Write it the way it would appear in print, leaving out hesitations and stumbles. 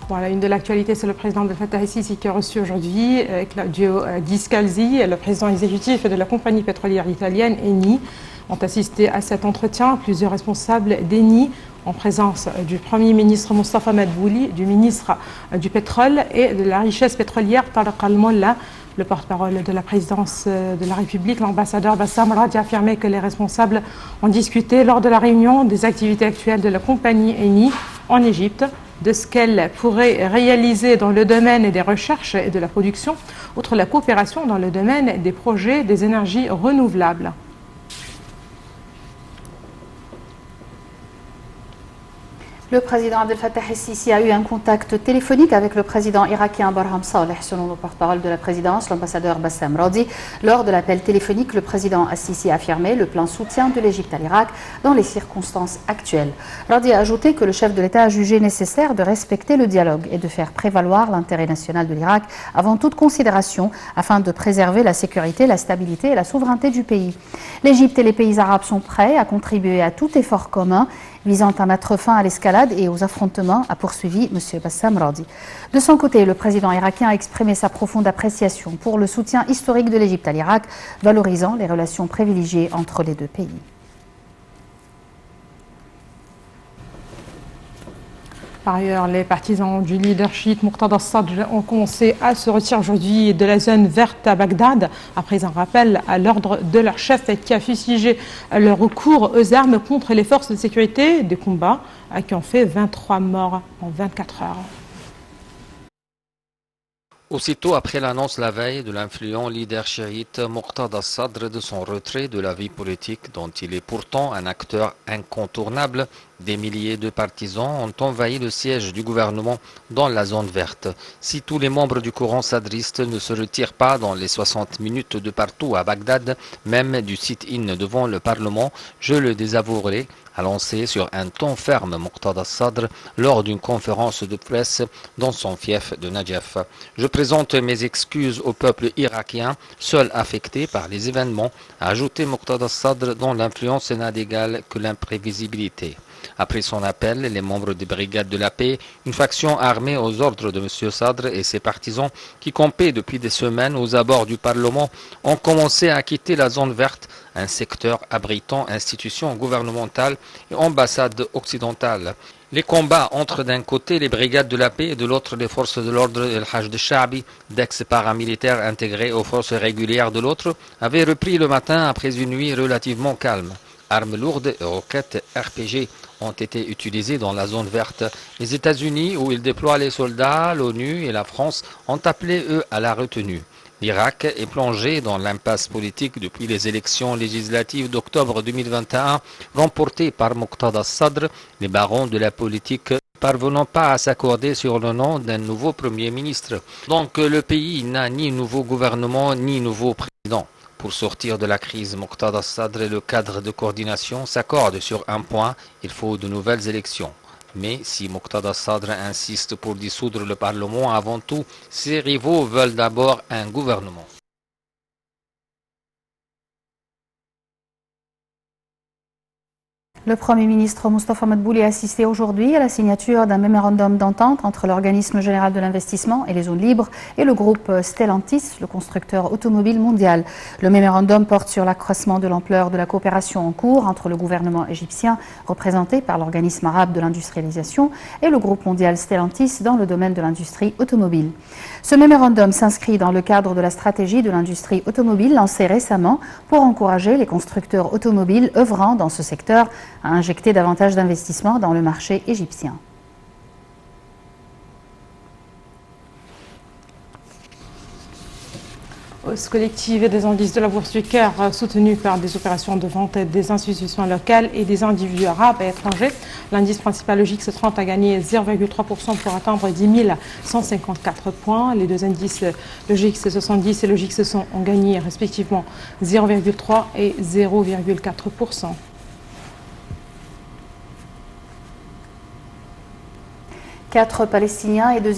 Voilà, une de l'actualité, c'est le président Abdel Fattah el-Sisi qui a reçu aujourd'hui Claudio Descalzi, le président exécutif de la compagnie pétrolière italienne Eni. Ont assisté à cet entretien plusieurs responsables d'Eni en présence du Premier ministre Mostafa Madbouli, du ministre du Pétrole et de la Richesse pétrolière Tarek Al-Molla. Le porte-parole de la présidence de la République, l'ambassadeur Bassam Radi, a affirmé que les responsables ont discuté lors de la réunion des activités actuelles de la compagnie Eni en Égypte, de ce qu'elle pourrait réaliser dans le domaine des recherches et de la production, outre la coopération dans le domaine des projets des énergies renouvelables. Le président Abdel Fattah el-Sisi a eu un contact téléphonique avec le président irakien Barham Saleh, selon le porte-parole de la présidence, l'ambassadeur Bassam Radi. Lors de l'appel téléphonique, le président el-Sisi a affirmé le plein soutien de l'Égypte à l'Irak dans les circonstances actuelles. Radi a ajouté que le chef de l'État a jugé nécessaire de respecter le dialogue et de faire prévaloir l'intérêt national de l'Irak avant toute considération afin de préserver la sécurité, la stabilité et la souveraineté du pays. L'Égypte et les pays arabes sont prêts à contribuer à tout effort commun visant à mettre fin à l'escalade et aux affrontements, a poursuivi M. Bassam Radi. De son côté, le président irakien a exprimé sa profonde appréciation pour le soutien historique de l'Égypte à l'Irak, valorisant les relations privilégiées entre les deux pays. Par ailleurs, les partisans du leader chiite Muqtada al-Sadr ont commencé à se retirer aujourd'hui de la zone verte à Bagdad après un rappel à l'ordre de leur chef qui a fustigé le recours aux armes contre les forces de sécurité des combats qui ont fait 23 morts en 24 heures. Aussitôt après l'annonce la veille de l'influent leader chiite Muqtada al-Sadr de son retrait de la vie politique dont il est pourtant un acteur incontournable, des milliers de partisans ont envahi le siège du gouvernement dans la zone verte. Si tous les membres du courant sadriste ne se retirent pas dans les 60 minutes de partout à Bagdad, même du sit-in devant le Parlement, je le désavouerai, a lancé sur un ton ferme Muqtada al-Sadr lors d'une conférence de presse dans son fief de Najaf. Je présente mes excuses au peuple irakien, seul affecté par les événements, a ajouté Muqtada al-Sadr dont l'influence n'a d'égal que l'imprévisibilité. Après son appel, les membres des Brigades de la Paix, une faction armée aux ordres de M. Sadr et ses partisans qui campaient depuis des semaines aux abords du Parlement, ont commencé à quitter la zone verte, un secteur abritant institutions gouvernementales et ambassades occidentales. Les combats entre d'un côté les Brigades de la Paix et de l'autre les forces de l'ordre et le Hajj de Sha'bi, d'ex-paramilitaires intégrés aux forces régulières de l'autre, avaient repris le matin après une nuit relativement calme. Armes lourdes et roquettes RPG ont été utilisées dans la zone verte. Les États-Unis, où ils déploient les soldats, l'ONU et la France ont appelé, eux, à la retenue. L'Irak est plongé dans l'impasse politique depuis les élections législatives d'octobre 2021, remportées par Muqtada al-Sadr, les barons de la politique parvenant pas à s'accorder sur le nom d'un nouveau Premier ministre. Donc le pays n'a ni nouveau gouvernement ni nouveau président. Pour sortir de la crise, Muqtada al-Sadr et le cadre de coordination s'accordent sur un point, il faut de nouvelles élections. Mais si Muqtada al-Sadr insiste pour dissoudre le Parlement avant tout, ses rivaux veulent d'abord un gouvernement. Le Premier ministre Mostafa Madbouli a assisté aujourd'hui à la signature d'un mémorandum d'entente entre l'Organisme général de l'investissement et les zones libres et le groupe Stellantis, le constructeur automobile mondial. Le mémorandum porte sur l'accroissement de l'ampleur de la coopération en cours entre le gouvernement égyptien, représenté par l'Organisme arabe de l'industrialisation, et le groupe mondial Stellantis dans le domaine de l'industrie automobile. Ce mémorandum s'inscrit dans le cadre de la stratégie de l'industrie automobile lancée récemment pour encourager les constructeurs automobiles œuvrant dans ce secteur à injecter davantage d'investissements dans le marché égyptien. Hausse collective des indices de la Bourse du Caire soutenue par des opérations de vente des institutions locales et des individus arabes et étrangers. L'indice principal, le JX30, a gagné 0,3% pour atteindre 10 154 points. Les deux indices, le JX70 et le JX100, ont gagné respectivement 0,3 et 0,4%. 4 Palestiniens et 2